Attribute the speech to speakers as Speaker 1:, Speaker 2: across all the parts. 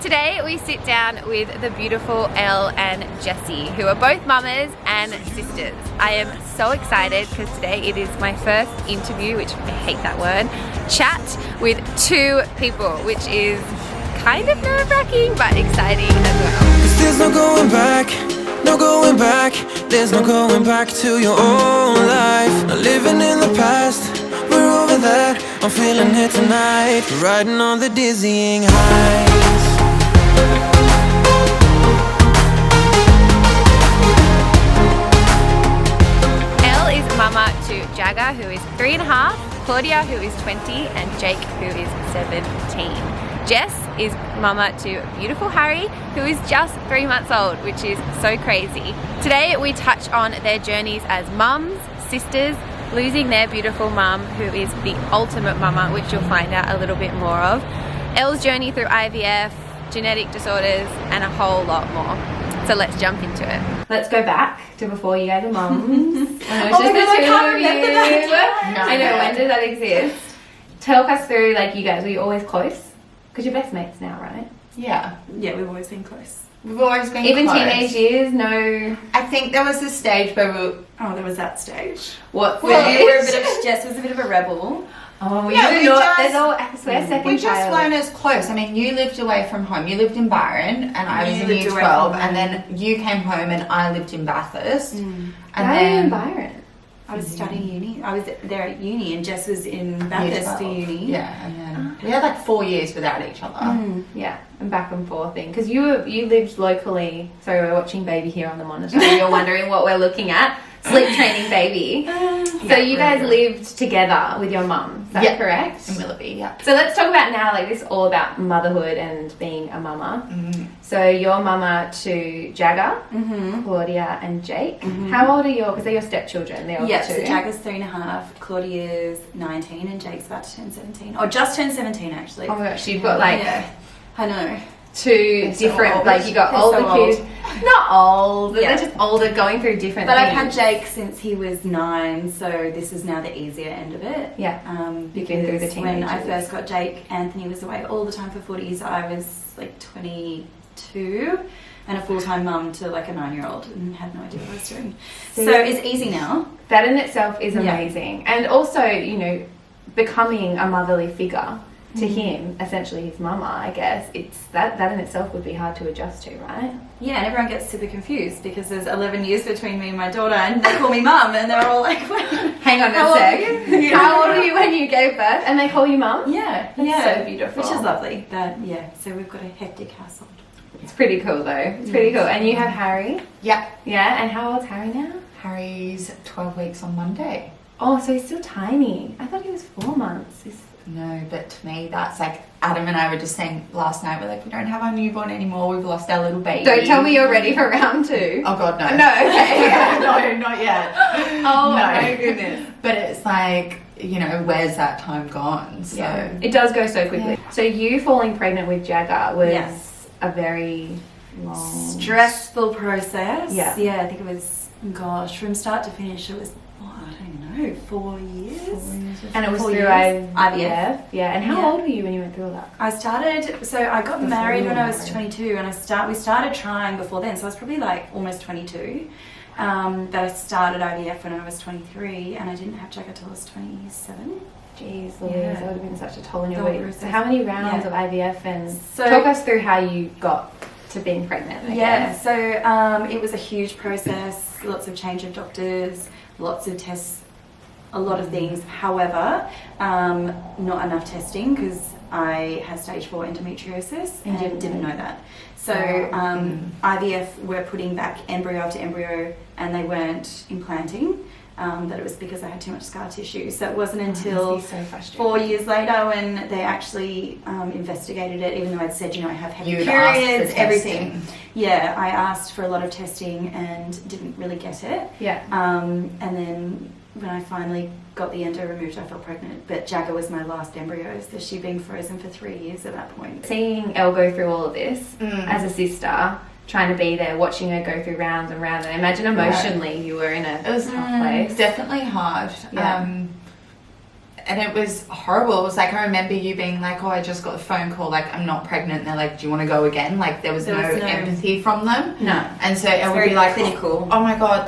Speaker 1: Today we sit down with the beautiful Elle and Jessie, who are both mamas and sisters. I am so excited because today it is my first interview, which I hate that word, chat with two people, which is kind of nerve-wracking but exciting as well.
Speaker 2: 'Cause there's no going back, no going back. There's no going back to your own life. Not living in the past, we're over that. I'm feeling it tonight, riding on the dizzying highs.
Speaker 1: Elle is mama to Jagger, who is 3.5, Claudia, who is 20, and Jake, who is 17. Jess is mama to beautiful Harry, who is just 3 months old, which is so crazy. Today we touch on their journeys as mums, sisters, losing their beautiful mum, who is the ultimate mama, which you'll find out a little bit more of, Elle's journey through IVF, genetic disorders, and a whole lot more. So let's jump into it. Let's go back to before you guys were mums. I know, it's just the two of you. I know, when did that exist? Talk us through, like, you guys, were you always close? Because you're best mates now, right?
Speaker 3: Yeah,
Speaker 4: we've always been close.
Speaker 3: we've always been
Speaker 1: Even
Speaker 3: close.
Speaker 1: teenage years, no.
Speaker 3: I think there was a stage where
Speaker 4: Oh, there was that stage.
Speaker 1: What?
Speaker 4: Well, you were a bit of, Jess was a bit of a rebel.
Speaker 1: Oh,
Speaker 3: Yeah,
Speaker 1: you
Speaker 3: we
Speaker 1: know,
Speaker 3: just-
Speaker 1: there's all, I swear, second
Speaker 3: we just
Speaker 1: child.
Speaker 3: weren't as close. I mean, you lived away from home. You lived in Byron, and I was
Speaker 4: You
Speaker 3: in
Speaker 4: lived
Speaker 3: year
Speaker 4: away
Speaker 3: 12,
Speaker 4: from
Speaker 3: and then you came home, and I lived in Bathurst. And
Speaker 1: Why are you in
Speaker 3: then
Speaker 1: Byron?
Speaker 4: I was studying uni. I was there at uni, and Jess was in
Speaker 3: year
Speaker 4: Bathurst for
Speaker 3: 12.
Speaker 4: uni.
Speaker 3: Yeah, and then we had like 4 years without each other.
Speaker 1: Yeah, and back and forth thing. Because you lived locally. Sorry, we're watching Baby here on the monitor. You're wondering what we're looking at. Sleep training Baby. So you guys lived together with your mum. Is that
Speaker 3: Yeah.
Speaker 1: correct?
Speaker 3: In Willoughby, yeah.
Speaker 1: So let's talk about now, like, this is all about motherhood and being a mama. So you're mama to Jagger, Claudia, and Jake. How old are your? Because they're your stepchildren. They're all
Speaker 4: Yeah,
Speaker 1: two.
Speaker 4: so Jagger's 3.5, Claudia's 19, and Jake's about to turn 17. Or just turned 17, actually.
Speaker 1: Oh my gosh, you've got like
Speaker 4: Yeah, I know.
Speaker 1: two
Speaker 3: so
Speaker 1: different,
Speaker 3: old.
Speaker 1: like you got
Speaker 4: They're
Speaker 1: older
Speaker 4: so old.
Speaker 1: kids. Not old,
Speaker 4: Yeah.
Speaker 1: they're just older, going through different
Speaker 4: But I've
Speaker 1: things.
Speaker 4: had Jake since he was 9, so this is now the easier end of it.
Speaker 1: Yeah.
Speaker 4: Because
Speaker 1: been through the
Speaker 4: when I
Speaker 1: teenagers.
Speaker 4: first got Jake, Anthony was away all the time for footies. I was like 22 and a full-time mum to like a 9-year-old and had no idea what I was doing.
Speaker 1: See?
Speaker 4: So it's easy now.
Speaker 1: That in itself is
Speaker 4: Yeah.
Speaker 1: amazing. And also, you know, becoming a motherly figure to him, essentially his mama, I guess, it's that in itself would be hard to adjust to, right?
Speaker 4: Yeah, and everyone gets super confused because there's 11 years between me and my daughter, and they call me mum, and they're all like, "Wait."
Speaker 1: Hang on
Speaker 4: How
Speaker 1: a
Speaker 4: old
Speaker 1: sec.
Speaker 4: are you?
Speaker 1: How old are you when you gave birth? And they call you mum?
Speaker 4: Yeah,
Speaker 1: That's
Speaker 4: yeah,
Speaker 1: so beautiful.
Speaker 4: which is lovely. That so we've got a hectic household.
Speaker 1: It's pretty cool though. It's pretty cool. And you have Harry?
Speaker 3: Yeah.
Speaker 1: Yeah, and how old's Harry now?
Speaker 3: Harry's 12 weeks on Monday.
Speaker 1: Oh, so he's still tiny. I thought he was 4 months.
Speaker 3: No, but to me, that's like Adam and I were just saying last night. We're like, we don't have our newborn anymore. We've lost our little baby.
Speaker 1: Don't tell me you're ready for round 2.
Speaker 3: Oh God, no.
Speaker 1: No, okay.
Speaker 3: No, not yet.
Speaker 1: Oh
Speaker 3: No.
Speaker 1: my goodness.
Speaker 3: But it's like, you know, where's that time gone? So
Speaker 1: Yeah, it does go so quickly. So you falling pregnant with Jagger was
Speaker 4: Yes.
Speaker 1: a very long...
Speaker 4: Stressful process.
Speaker 1: Yeah.
Speaker 4: Yeah, I think it was, gosh, from start to finish, it was, I don't know, 4 years.
Speaker 1: And it was
Speaker 4: 4
Speaker 1: through
Speaker 4: years.
Speaker 1: IVF. Yeah, and how
Speaker 4: Yeah.
Speaker 1: old were you when you went through all that?
Speaker 4: I started, so I got
Speaker 1: Before
Speaker 4: married
Speaker 1: you
Speaker 4: when
Speaker 1: were
Speaker 4: I was
Speaker 1: married.
Speaker 4: 22, and we started trying before then, so I was probably like almost 22. But I started IVF when I was 23, and I didn't have Jagger till I was 27.
Speaker 1: Jeez Louise,
Speaker 4: Yeah.
Speaker 1: that would have been such a toll on your
Speaker 4: The whole
Speaker 1: weight. So
Speaker 4: process.
Speaker 1: how many rounds
Speaker 4: Yeah.
Speaker 1: of IVF, and
Speaker 4: So-
Speaker 1: talk us through how you got to being pregnant, I
Speaker 4: Yeah,
Speaker 1: guess.
Speaker 4: so it was a huge process, lots of change of doctors, lots of tests, a lot of things. However, not enough testing because I had stage 4 endometriosis
Speaker 1: And
Speaker 4: and
Speaker 1: didn't
Speaker 4: didn't
Speaker 1: know.
Speaker 4: know that. So
Speaker 1: Wow.
Speaker 4: IVF were putting back embryo after embryo, and they weren't implanting. That it was because I had too much scar tissue. So it wasn't until
Speaker 1: Must be so frustrating.
Speaker 4: 4 years later when they actually investigated it, even though I'd said, you know, I have heavy
Speaker 3: you would ask for
Speaker 4: periods, everything.
Speaker 3: testing.
Speaker 4: Yeah, I asked for a lot of testing and didn't really get it.
Speaker 1: Yeah.
Speaker 4: And then when I finally got the endo removed, I felt pregnant. But Jagger was my last embryo, so she'd been frozen for 3 years at that point.
Speaker 1: Seeing Elle go through all of this as a sister, trying to be there, watching her go through rounds and rounds, and I imagine emotionally you were in a
Speaker 3: It was
Speaker 1: tough place.
Speaker 3: definitely hard.
Speaker 1: Yeah.
Speaker 3: and it was horrible. It was like, I remember you being like, oh, I just got a phone call, like, I'm not pregnant. And they're like, do you want to go again? Like, there was no empathy from them.
Speaker 4: No.
Speaker 3: And so it would
Speaker 4: very
Speaker 3: be like,
Speaker 4: clinical.
Speaker 3: oh my God,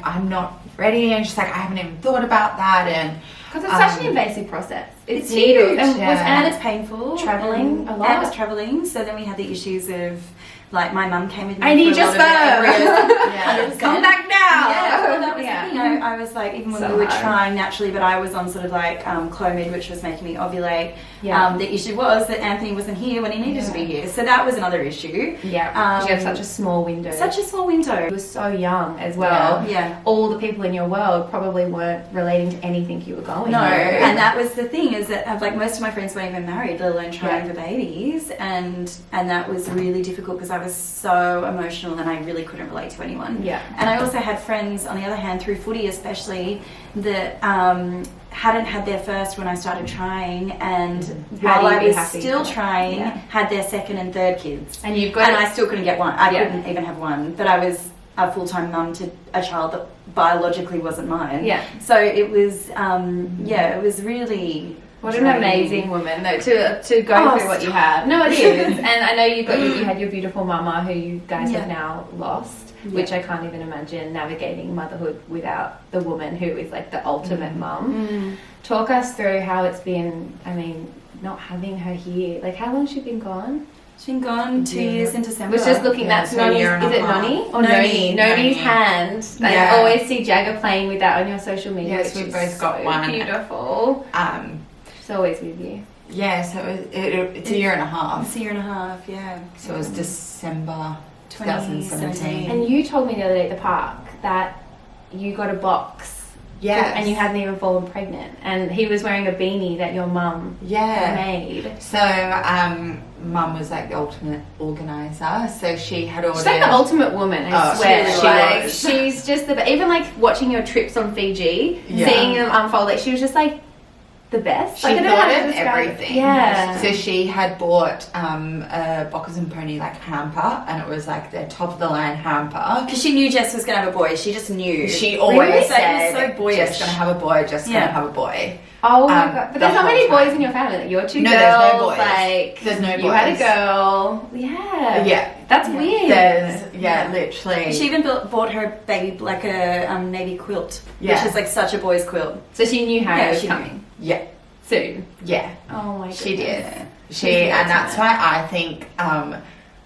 Speaker 3: I'm not ready. And she's like, I haven't even thought about that. And
Speaker 1: Because it's such an invasive process. It's
Speaker 4: huge.
Speaker 1: huge.
Speaker 4: And it's painful.
Speaker 1: Travelling a lot.
Speaker 4: And it was travelling. So then we had the issues of, like, my mum came with me.
Speaker 1: I need
Speaker 4: for a
Speaker 1: your
Speaker 4: lot of it.
Speaker 3: Yeah.
Speaker 4: 100%.
Speaker 1: Come back now.
Speaker 4: Yeah, well, that was
Speaker 1: Yeah.
Speaker 4: the thing. I was like, even when
Speaker 1: So
Speaker 4: we were
Speaker 1: hard.
Speaker 4: trying naturally, but I was on sort of like Clomid, which was making me ovulate.
Speaker 1: Yeah.
Speaker 4: The issue was that Anthony wasn't here when he needed to be here. So that was another issue.
Speaker 1: Yeah, because you have such a small window.
Speaker 4: Such a small window.
Speaker 1: You were so young as well.
Speaker 4: Yeah.
Speaker 1: All the people in your world probably weren't relating to anything you were going
Speaker 4: No,
Speaker 1: through.
Speaker 4: and that was the thing, is that like most of my friends weren't even married, let alone trying
Speaker 1: Yeah.
Speaker 4: for babies, and that was really difficult because I was so emotional and I really couldn't relate to anyone.
Speaker 1: Yeah.
Speaker 4: And I also had friends, on the other hand, through footy especially, that hadn't had their first when I started trying, and
Speaker 1: How
Speaker 4: while
Speaker 1: do you
Speaker 4: I
Speaker 1: be
Speaker 4: was
Speaker 1: happy
Speaker 4: still
Speaker 1: for that?
Speaker 4: trying,
Speaker 1: Yeah.
Speaker 4: had their second and third kids.
Speaker 1: And you've got
Speaker 4: And I still couldn't get one. I
Speaker 1: Yeah.
Speaker 4: couldn't even have one, but I was a full-time mum to a child that biologically wasn't mine.
Speaker 1: Yeah.
Speaker 4: So it was, it was really.
Speaker 1: What an
Speaker 4: draining.
Speaker 1: amazing woman, though, to go
Speaker 4: Oh,
Speaker 1: through what you have. No, it is. And I know you had your beautiful mama, who you guys have now lost, which I can't even imagine navigating motherhood without the woman who is like the ultimate mum. Talk us through how it's been, I mean, not having her here. Like, how long has she been gone?
Speaker 4: She's been gone 2 years in December.
Speaker 1: Was just looking, that's
Speaker 3: so a
Speaker 1: Noni's,
Speaker 3: year and
Speaker 1: is
Speaker 3: a
Speaker 1: it
Speaker 3: half.
Speaker 1: Noni? Or
Speaker 4: Noni.
Speaker 1: Noni's hand.
Speaker 3: Yeah.
Speaker 1: I always see Jagger playing with that on your social media.
Speaker 3: Yes,
Speaker 1: which
Speaker 3: we've
Speaker 1: is
Speaker 3: both got
Speaker 1: so
Speaker 3: one.
Speaker 1: beautiful. She's always with you.
Speaker 3: Yeah, so it's a year and a half.
Speaker 4: It's a year and a half, yeah.
Speaker 3: So it was December
Speaker 4: 2017.
Speaker 3: 2017.
Speaker 1: And you told me the other day at the park that you got a box.
Speaker 3: Yes.
Speaker 1: And you hadn't even fallen pregnant. And he was wearing a beanie that your mum
Speaker 3: Yeah.
Speaker 1: made.
Speaker 3: So, Mum was like the ultimate organizer. So she had ordered.
Speaker 1: She's like the ultimate woman, I
Speaker 3: Oh,
Speaker 1: swear.
Speaker 3: she
Speaker 1: Like,
Speaker 3: was.
Speaker 1: she's just even like watching your trips on Fiji,
Speaker 3: Yeah.
Speaker 1: seeing them unfold, like she was just like the best.
Speaker 3: She
Speaker 1: Like, I don't know how
Speaker 3: thought
Speaker 1: to
Speaker 3: of
Speaker 1: describe it.
Speaker 3: everything.
Speaker 1: Yeah.
Speaker 3: So she had bought a Bockers and Pony like hamper, and it was like their top of the line hamper.
Speaker 4: Because she knew Jess was going to have a boy. She just knew.
Speaker 3: She always
Speaker 1: Really?
Speaker 3: said,
Speaker 4: So boyish.
Speaker 3: "Just gonna have a boy. Just
Speaker 4: Yeah.
Speaker 3: gonna have a boy."
Speaker 1: Oh my
Speaker 3: Um,
Speaker 1: god! But
Speaker 3: the
Speaker 1: there's not
Speaker 3: whole
Speaker 1: many
Speaker 3: time.
Speaker 1: boys in your family. Like, you're two
Speaker 3: No,
Speaker 1: girls.
Speaker 3: there's no boys.
Speaker 1: Like
Speaker 3: There's no
Speaker 1: You had a
Speaker 3: boys.
Speaker 1: girl. Yeah.
Speaker 3: Yeah.
Speaker 1: That's weird.
Speaker 3: There's literally.
Speaker 4: She even bought her baby like a navy quilt,
Speaker 3: Yeah.
Speaker 4: which is like such a boy's quilt.
Speaker 1: So she knew Harry
Speaker 4: Yeah,
Speaker 1: was
Speaker 4: she knew.
Speaker 1: coming
Speaker 3: Yeah,
Speaker 1: soon.
Speaker 3: yeah.
Speaker 1: Oh my god.
Speaker 3: She did.
Speaker 1: She's
Speaker 3: She
Speaker 1: the
Speaker 3: and that's
Speaker 1: ultimate.
Speaker 3: why I think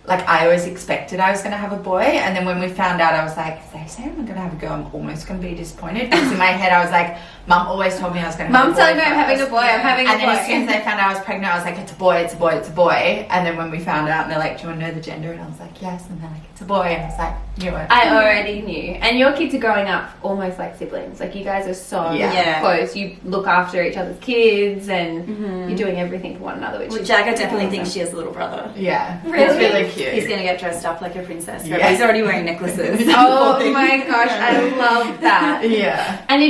Speaker 3: like I always expected I was gonna have a boy, and then when we found out, I was like, if they say I'm gonna have a girl, I'm almost gonna be disappointed. Because in my head I was like, Mum always told me I was gonna have a boy.
Speaker 1: Mum's telling me I'm having a
Speaker 3: first.
Speaker 1: boy. I'm having a
Speaker 3: And
Speaker 1: boy.
Speaker 3: then as soon as they found out I was pregnant, I was like, it's a boy, it's a boy, it's a boy. And then when we found out, and they're like, do you want to know the gender? And I was like, yes. And they're like, it's a boy. And I was like, knew it.
Speaker 1: I already knew. And your kids are growing up almost like siblings. Like, you guys are so
Speaker 3: Yeah.
Speaker 1: close. You look after each other's kids and you're doing everything for one another, which
Speaker 4: Well,
Speaker 1: is
Speaker 4: Jagger definitely
Speaker 1: awesome.
Speaker 4: thinks she has a little brother.
Speaker 3: Yeah,
Speaker 1: Really?
Speaker 3: it's really cute.
Speaker 4: He's going to get dressed up like a princess.
Speaker 3: Yeah.
Speaker 4: He's already wearing necklaces.
Speaker 1: Oh my gosh, I love that.
Speaker 3: Yeah.
Speaker 1: And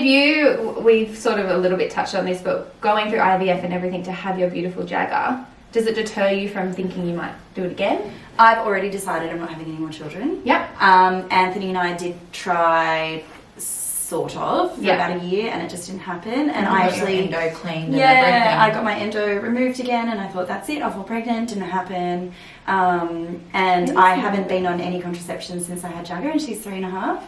Speaker 1: we've sort of a little bit touched on this, but going through IVF and everything to have your beautiful Jagger, does it deter you from thinking you might do it again?
Speaker 4: I've already decided I'm not having any more children.
Speaker 1: Yep.
Speaker 4: Anthony and I did try sort of for
Speaker 1: Yeah.
Speaker 4: about a year, and it just didn't happen. And
Speaker 3: You
Speaker 4: I
Speaker 3: got your
Speaker 4: actually,
Speaker 3: endo cleaned and
Speaker 4: yeah,
Speaker 3: everything.
Speaker 4: I got my endo removed again, and I thought that's it. I'll fall pregnant. Didn't happen. And I haven't been on any contraception since I had Jagger, and she's 3.5.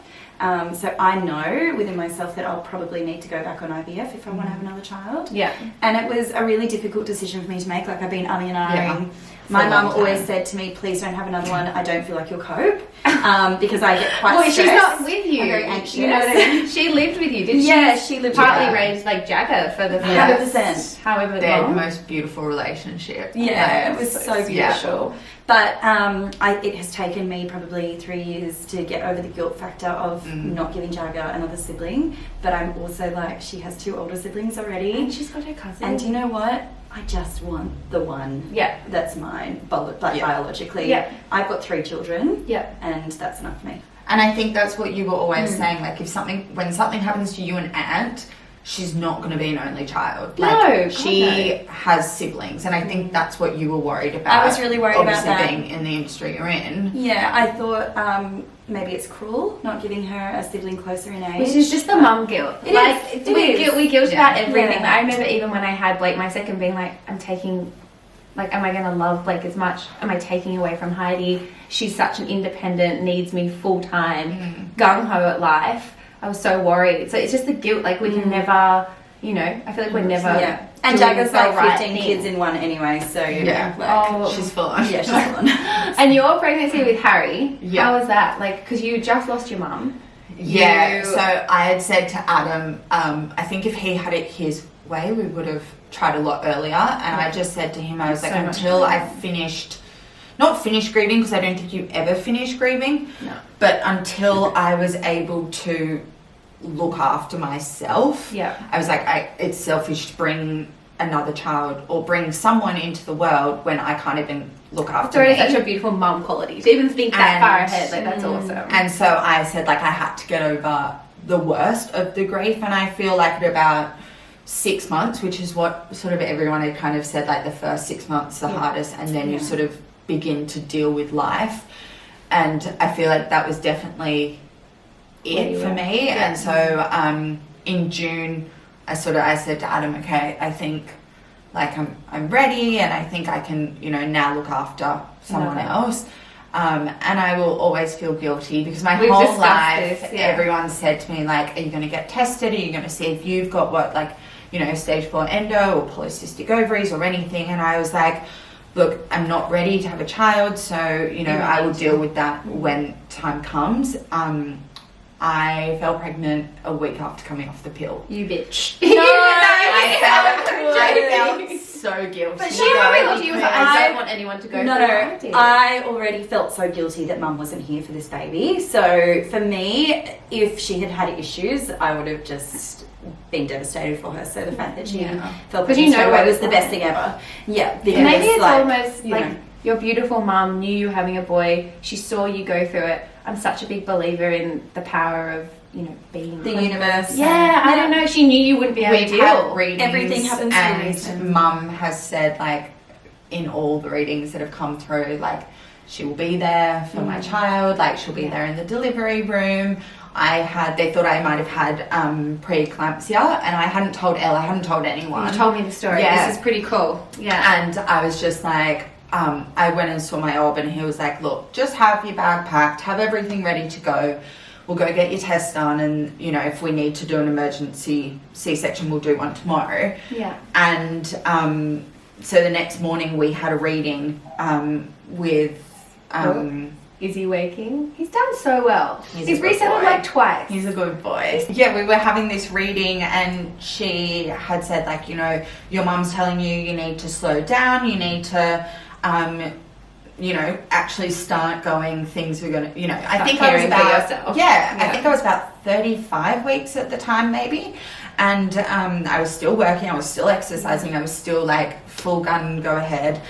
Speaker 4: So I know within myself that I'll probably need to go back on IVF if I want to have another child.
Speaker 1: Yeah.
Speaker 4: And it was a really difficult decision for me to make. Like, I've been umming and ahhing.
Speaker 3: Yeah.
Speaker 4: My
Speaker 3: For a long
Speaker 4: mum always
Speaker 3: time.
Speaker 4: said to me, please don't have another one. I don't feel like you'll cope. Because I get quite
Speaker 1: Boy,
Speaker 4: stressed.
Speaker 1: she's not with you.
Speaker 4: I'm very anxious.
Speaker 1: You know what I mean? She lived with you, didn't she?
Speaker 4: Yeah, she lived
Speaker 1: Partly
Speaker 4: with me.
Speaker 1: raised like Jagger for the
Speaker 3: Yes.
Speaker 1: first however
Speaker 3: They had the
Speaker 1: long.
Speaker 3: most beautiful relationship.
Speaker 4: Yeah,
Speaker 3: Like,
Speaker 4: it was so
Speaker 3: yeah.
Speaker 4: beautiful. But it has taken me probably 3 years to get over the guilt factor of not giving Jagger another sibling. But I'm also like, she has 2 older siblings already.
Speaker 1: And she's got her cousin.
Speaker 4: And do you know what? I just want the one
Speaker 1: Yeah.
Speaker 4: that's mine, biologically.
Speaker 1: Yeah.
Speaker 4: I've got 3 children.
Speaker 1: Yeah.
Speaker 4: And that's enough for me.
Speaker 3: And I think that's what you were always saying. Like, when something happens to you and Aunt, she's not going to be an only child.
Speaker 1: No,
Speaker 3: Like
Speaker 1: God,
Speaker 3: she
Speaker 1: no.
Speaker 3: has siblings, and I think that's what you were worried about.
Speaker 4: I was really worried about
Speaker 3: obviously
Speaker 4: that.
Speaker 3: being in the industry you're in.
Speaker 4: Yeah, I thought maybe it's cruel not giving her a sibling closer in age.
Speaker 1: Which is just the mum guilt.
Speaker 4: It
Speaker 1: Like
Speaker 4: is,
Speaker 1: we guilt
Speaker 3: Yeah.
Speaker 1: about everything.
Speaker 4: Yeah.
Speaker 1: I remember even when I had Blake, my second, being like, I'm taking, like, am I going to love Blake as much? Am I taking away from Heidi? She's such an independent, needs me full time, gung ho at life. I was so worried. So it's just the guilt. Like we can never, you know, I feel like we're never.
Speaker 4: Yeah. And
Speaker 1: doing
Speaker 4: Jagger's
Speaker 1: the
Speaker 4: like
Speaker 1: right
Speaker 4: 15
Speaker 1: thing.
Speaker 4: kids in one anyway, so
Speaker 3: Yeah.
Speaker 4: like,
Speaker 3: She's full on.
Speaker 4: yeah, she's on.
Speaker 1: And your pregnancy with Harry,
Speaker 3: Yeah.
Speaker 1: how was that? Like, because you just lost your mum.
Speaker 3: Yeah,
Speaker 1: You-
Speaker 3: so I had said to Adam, I think if he had it his way, we would have tried a lot earlier. And I just said to him, I was like,
Speaker 1: So much
Speaker 3: until I
Speaker 1: earlier.
Speaker 3: finished, not finished grieving, because I don't think you ever finish grieving,
Speaker 1: No.
Speaker 3: but until I was able to look after myself,
Speaker 1: Yeah.
Speaker 3: I was like, it's selfish to bring another child or bring someone into the world when I can't even look after
Speaker 1: It's already
Speaker 3: me.
Speaker 1: such a beautiful mum quality to even think that far
Speaker 3: And-
Speaker 1: ahead. Like that's awesome.
Speaker 3: And so I said, like, I had to get over the worst of the grief. And I feel like at about 6 months, which is what sort of everyone had kind of said, like the first 6 months the hardest, and then you sort of begin to deal with life. And I feel like that was definitely it for me.
Speaker 1: Yeah.
Speaker 3: And so in June, I said to Adam, okay, I think like I'm ready, and I think I can, you know, now look after someone
Speaker 1: Okay.
Speaker 3: else. And I will always feel guilty because my
Speaker 1: We've
Speaker 3: whole
Speaker 1: discussed
Speaker 3: life,
Speaker 1: this, yeah.
Speaker 3: everyone said to me, like, are you going to get tested? Are you going to see if you've got what, like, you know, stage 4 endo or polycystic ovaries or anything? And I was like, look, I'm not ready to have a child, so, you know, I will deal with that when time comes. I fell pregnant a week after coming off the pill.
Speaker 1: You bitch.
Speaker 3: No, I
Speaker 1: I
Speaker 3: felt so guilty.
Speaker 1: But she probably looked at you and was like, I
Speaker 4: I-
Speaker 1: don't want anyone to go
Speaker 4: No,
Speaker 1: through
Speaker 4: no,
Speaker 1: what I did.
Speaker 4: I already felt so guilty that mum wasn't here for this baby. So for me, if she had had issues, I would have just been devastated for her. So the fact that she
Speaker 1: Yeah.
Speaker 4: felt
Speaker 1: But you
Speaker 4: pregnant
Speaker 1: know
Speaker 4: straight away
Speaker 1: what
Speaker 4: was
Speaker 1: it's
Speaker 4: the
Speaker 1: like.
Speaker 4: best thing ever. Yeah, because
Speaker 1: Maybe it's
Speaker 4: like,
Speaker 1: almost
Speaker 4: you
Speaker 1: like
Speaker 4: know.
Speaker 1: your beautiful mum knew you having a boy. She saw you go through it. I'm such a big believer in the power of, you know, being
Speaker 4: The universe.
Speaker 1: Yeah, I don't know. She knew you wouldn't be able to
Speaker 3: We've had
Speaker 1: deal.
Speaker 3: readings,
Speaker 4: Everything happens for a
Speaker 3: and
Speaker 4: reason.
Speaker 3: mum has said, like, in all the readings that have come through, like, she will be there for my child, like, she'll be there in the delivery room. They thought I might have had preeclampsia, and I hadn't told Elle, I hadn't told anyone.
Speaker 1: You told me the story.
Speaker 3: Yeah.
Speaker 1: This is pretty cool. Yeah.
Speaker 3: And I was just like, I went and saw my ob, and he was like, look, just have your bag packed, have everything ready to go. We'll go get your test done, and, you know, if we need to do an emergency C-section, we'll do one tomorrow.
Speaker 1: Yeah.
Speaker 3: And so the next morning we had a reading with...
Speaker 1: Is he waking? He's done so well.
Speaker 3: He's
Speaker 1: He's
Speaker 3: a good
Speaker 1: resettled
Speaker 3: boy.
Speaker 1: like twice.
Speaker 3: He's a good boy. Yeah, we were having this reading, and she had said, like, you know, your mum's telling you need to slow down, you need to, you know, actually start going, things are going to, you know, I think I was
Speaker 1: caring for
Speaker 3: about,
Speaker 1: yourself.
Speaker 3: yeah, I
Speaker 1: Yeah.
Speaker 3: think I was about 35 weeks at the time, maybe. And I was still working, I was still exercising, I was still like full gun, go ahead.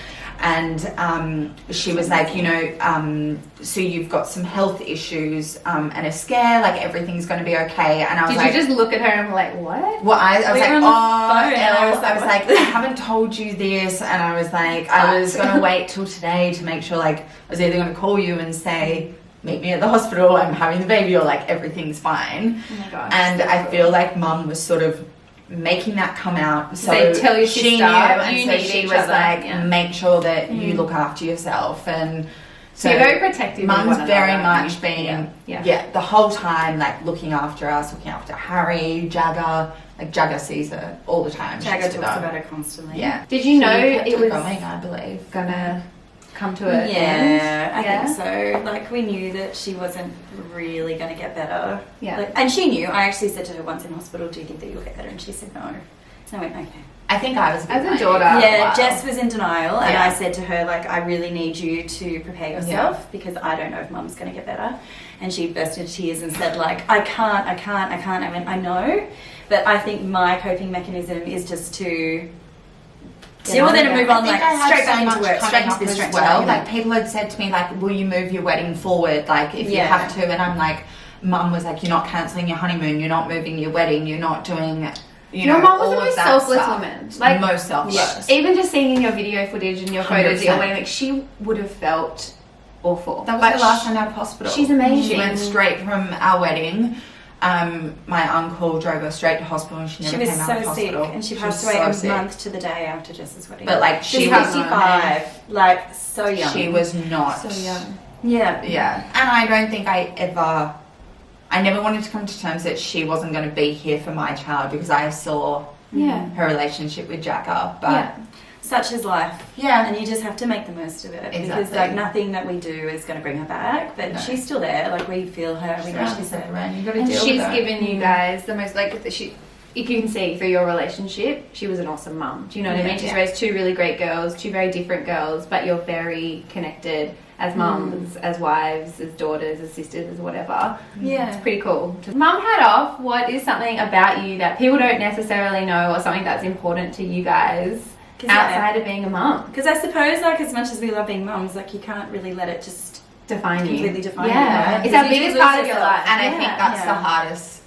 Speaker 3: And she was like, you know, so you've got some health issues and a scare, like everything's going to be okay. And I was
Speaker 1: Did
Speaker 3: like,
Speaker 1: you just look at her and be like, what?
Speaker 3: well, I was
Speaker 4: We
Speaker 3: like,
Speaker 4: were on
Speaker 3: oh,
Speaker 4: the phone,
Speaker 3: Elle,
Speaker 4: and I was like,
Speaker 3: I haven't told you this. And I was like, I was going to wait till today to make sure, like, I was either going to call you and say, meet me at the hospital, I'm having the baby, or like, everything's fine.
Speaker 1: Oh my gosh.
Speaker 3: And I feel like mum was sort of making that come out. So
Speaker 1: Say, tell your
Speaker 3: she
Speaker 1: sister,
Speaker 3: knew, and
Speaker 1: you
Speaker 3: so
Speaker 1: need
Speaker 3: she
Speaker 1: each
Speaker 3: was
Speaker 1: other.
Speaker 3: like,
Speaker 1: Yeah.
Speaker 3: make sure that you look after yourself. And
Speaker 1: So you're very protective of
Speaker 3: mum's
Speaker 1: one
Speaker 3: very
Speaker 1: another.
Speaker 3: much been,
Speaker 1: Yeah.
Speaker 3: the whole time, like, looking after us, looking after Harry, Jagger. Like, Jagger sees her all the time.
Speaker 4: Jagger
Speaker 3: She's
Speaker 4: talks
Speaker 3: done.
Speaker 4: about it constantly.
Speaker 3: Yeah.
Speaker 1: Did you know
Speaker 3: She kept
Speaker 1: it was
Speaker 3: going, I believe.
Speaker 1: gonna come to an
Speaker 4: Yeah,
Speaker 1: end?
Speaker 4: I
Speaker 1: Yeah?
Speaker 4: think so. Like, we knew that she wasn't really going to get better.
Speaker 1: Yeah.
Speaker 4: Like, and she knew. I actually said to her once in hospital, do you think that you'll get better? And she said no. And I went, okay.
Speaker 3: I think I was a bit
Speaker 1: As a
Speaker 3: naive.
Speaker 1: daughter.
Speaker 4: Yeah,
Speaker 1: wow.
Speaker 4: Jess was in denial, and
Speaker 3: Yeah.
Speaker 4: I said to her, like, I really need you to prepare yourself because I don't know if mum's going to get better. And she burst into tears and said, like, I can't. I went, I know, but I think my coping mechanism is just to deal with it and move on, like, straight back into work, straight into this, straight
Speaker 3: well.
Speaker 4: to
Speaker 3: Like, people had said to me, like, will you move your wedding forward, like, if you
Speaker 4: Yeah.
Speaker 3: have to? And I'm like, mum was like, you're not cancelling your honeymoon, you're not moving your wedding, you're not doing
Speaker 1: Your mom was
Speaker 3: all
Speaker 1: the
Speaker 3: of
Speaker 1: most
Speaker 3: that
Speaker 1: selfless
Speaker 3: stuff.
Speaker 1: woman. Like,
Speaker 3: most selfless.
Speaker 1: even just seeing in your video footage and your photos,
Speaker 3: 100%.
Speaker 1: like she would have felt awful.
Speaker 3: That was
Speaker 1: Like,
Speaker 3: her last night out of hospital.
Speaker 1: she's amazing.
Speaker 3: She went straight from our wedding. My uncle drove her straight to hospital and she
Speaker 4: She
Speaker 3: never
Speaker 4: was
Speaker 3: came out of
Speaker 4: so sick,
Speaker 3: hospital.
Speaker 4: and she
Speaker 3: was
Speaker 4: passed away
Speaker 3: so
Speaker 4: a
Speaker 3: sick.
Speaker 4: month to the day after Jess's wedding.
Speaker 3: But like
Speaker 4: she
Speaker 3: she
Speaker 4: was
Speaker 3: was
Speaker 4: 55, like so young.
Speaker 3: She was not.
Speaker 1: So young.
Speaker 4: Yeah.
Speaker 3: Yeah. And I don't think I never wanted to come to terms that she wasn't going to be here for my child because I saw
Speaker 1: Yeah.
Speaker 3: her relationship with Jacka. But
Speaker 1: Yeah.
Speaker 4: Such is life.
Speaker 3: yeah.
Speaker 4: And you just have to make the most of it. Because
Speaker 3: Exactly.
Speaker 4: like nothing that we do is going to bring her back. But
Speaker 3: No.
Speaker 4: she's still there. Like we feel her. We know she's there.
Speaker 3: around. You got to
Speaker 1: And
Speaker 3: deal
Speaker 1: she's
Speaker 3: with her.
Speaker 1: given you guys the most, like, she, if you can see through your relationship, she was an awesome mum. Do you know what I mean? She's
Speaker 3: Yeah.
Speaker 1: raised two really great girls, two very different girls, but you're very connected as mums, as wives, as daughters, as sisters, as whatever.
Speaker 4: Yeah.
Speaker 1: It's pretty cool. Mum hat off, what is something about you that people don't necessarily know or something that's important to you guys
Speaker 4: 'Cause,
Speaker 1: outside of being a mum?
Speaker 4: Because I suppose, like, as much as we love being mums, like, you can't really let it just
Speaker 1: Define you.
Speaker 4: completely define
Speaker 1: Yeah.
Speaker 4: you. Right?
Speaker 1: It's
Speaker 4: Because
Speaker 1: our
Speaker 4: you
Speaker 1: biggest
Speaker 4: lose
Speaker 1: part of your
Speaker 4: yourself.
Speaker 1: life.
Speaker 3: And I
Speaker 1: Yeah.
Speaker 3: think that's
Speaker 4: Yeah.
Speaker 3: the hardest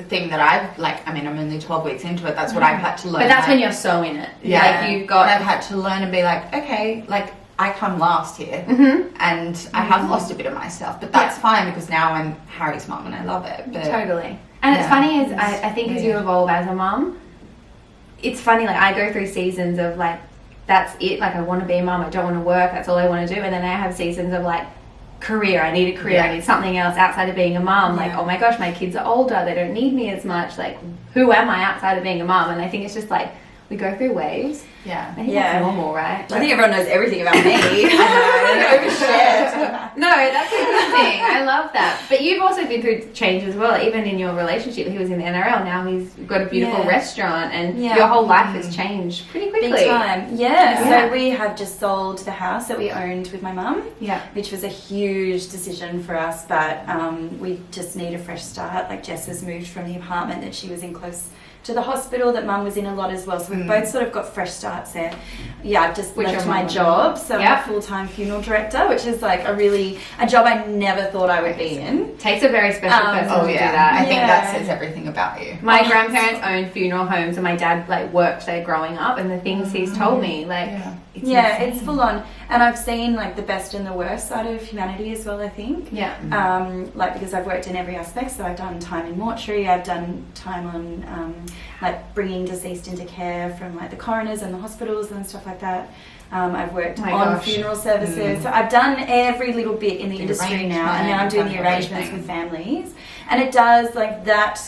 Speaker 3: thing that I've, like, I mean, I'm only 12 weeks into it. That's what I've had to learn.
Speaker 1: But that's
Speaker 3: like,
Speaker 1: when you're so in it.
Speaker 3: yeah.
Speaker 1: Like you've got.
Speaker 3: I've had to learn and be like, okay, like, I come last here.
Speaker 1: Mhm.
Speaker 3: And I have lost a bit of myself. But that's fine because now I'm Harry's mum and I love it. But
Speaker 1: Totally. And it's
Speaker 3: Yeah.
Speaker 1: funny is I think as you
Speaker 3: Yeah.
Speaker 1: evolve as a mum, it's funny, like I go through seasons of like, that's it, like I want to be a mum, I don't want to work, that's all I want to do. And then I have seasons of like, career, I need a career, I
Speaker 3: Yeah.
Speaker 1: need something else outside of being a mum. Like,
Speaker 3: Yeah.
Speaker 1: oh my gosh, my kids are older, they don't need me as much. Like, who am I outside of being a mum? And I think it's just like, we go through waves.
Speaker 3: yeah.
Speaker 1: I think
Speaker 4: Yeah.
Speaker 1: that's normal, right?
Speaker 4: I think everyone knows everything about me. I overshare.
Speaker 1: No, that's a good thing. I love that. But you've also been through change as well. Even in your relationship, he was in the NRL. Now he's got a beautiful
Speaker 4: Yeah.
Speaker 1: restaurant, and
Speaker 4: Yeah.
Speaker 1: your whole life has changed pretty quickly.
Speaker 4: Big time. Yeah.
Speaker 1: Yeah.
Speaker 4: So we have just sold the house that we owned with my mum.
Speaker 1: Yeah.
Speaker 4: Which was a huge decision for us, but we just need a fresh start. Like Jess has moved from the apartment that she was in close to the hospital that mum was in a lot as well. So we've both sort of got fresh starts there. Yeah, I've just
Speaker 1: Which
Speaker 4: left
Speaker 1: your
Speaker 4: my
Speaker 1: mum
Speaker 4: job. So
Speaker 1: Yep.
Speaker 4: I'm a full-time funeral director, which is like a job I never thought I would be in.
Speaker 1: Takes a very special person
Speaker 3: Oh,
Speaker 1: to
Speaker 3: yeah.
Speaker 1: do that.
Speaker 3: I think
Speaker 4: Yeah.
Speaker 3: that says everything about you.
Speaker 1: My grandparents owned funeral homes, and my dad like worked there growing up, and the things he's told me, like,
Speaker 3: Yeah.
Speaker 1: it's
Speaker 4: Yeah,
Speaker 1: insane.
Speaker 4: it's full on. And I've seen like the best and the worst side of humanity as well, I think.
Speaker 1: Yeah.
Speaker 4: Like because I've worked in every aspect, so I've done time in mortuary, I've done time on like bringing deceased into care from like the coroners and the hospitals and stuff like that. I've worked
Speaker 1: Oh my
Speaker 4: on
Speaker 1: gosh.
Speaker 4: funeral services, so I've done every little bit in the industry now, and now I'm doing the
Speaker 3: arrangement,
Speaker 4: arrangements
Speaker 3: everything.
Speaker 4: with families, and it does like that.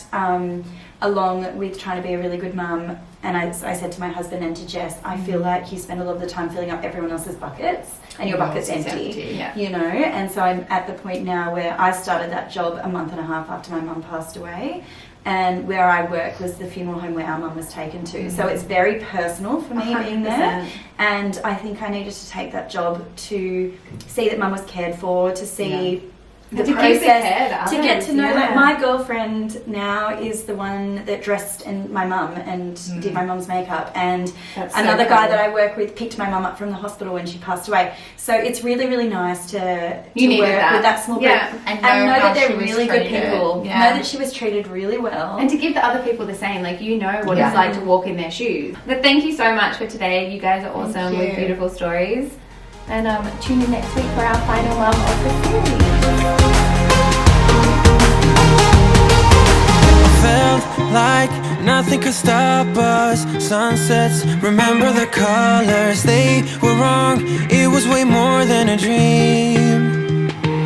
Speaker 4: Along with trying to be a really good mum, and I said to my husband and to Jess, I feel like you spend a lot of the time filling up everyone else's buckets, and your bucket's
Speaker 3: Yours is
Speaker 4: empty.
Speaker 3: yeah.
Speaker 4: You know, and so I'm at the point now where I started that job a month and a half after my mum passed away, and where I work was the funeral home where our mum was taken to. So it's very personal for me being there,
Speaker 1: 100%.
Speaker 4: and I think I needed to take that job to see that mum was cared for, to see the
Speaker 1: And to give the
Speaker 4: process,
Speaker 1: care to
Speaker 4: to get
Speaker 1: others,
Speaker 4: to know.
Speaker 1: yeah.
Speaker 4: Like my girlfriend now is the one that dressed and my mum and did my mum's makeup, and
Speaker 1: That's so
Speaker 4: another guy
Speaker 1: cool.
Speaker 4: that I work with picked my mum up from the hospital when she passed away. So it's really, really nice to
Speaker 1: You needed
Speaker 4: work
Speaker 1: that.
Speaker 4: with that small group
Speaker 1: Yeah.
Speaker 3: And
Speaker 4: and know
Speaker 3: how
Speaker 4: that
Speaker 3: she
Speaker 4: they're
Speaker 3: was
Speaker 4: really good
Speaker 3: treated.
Speaker 4: people.
Speaker 3: Yeah.
Speaker 4: Know that she was treated really well.
Speaker 1: And to give the other people the same, like you know what
Speaker 3: Yeah.
Speaker 1: it's like to walk in their shoes. But thank you so much for today. You guys are awesome
Speaker 3: you.
Speaker 1: with beautiful stories. And tune in next week for our final mum of the series.
Speaker 2: Felt like nothing could stop us. Sunsets, remember the colors. They were wrong, it was way more than a dream.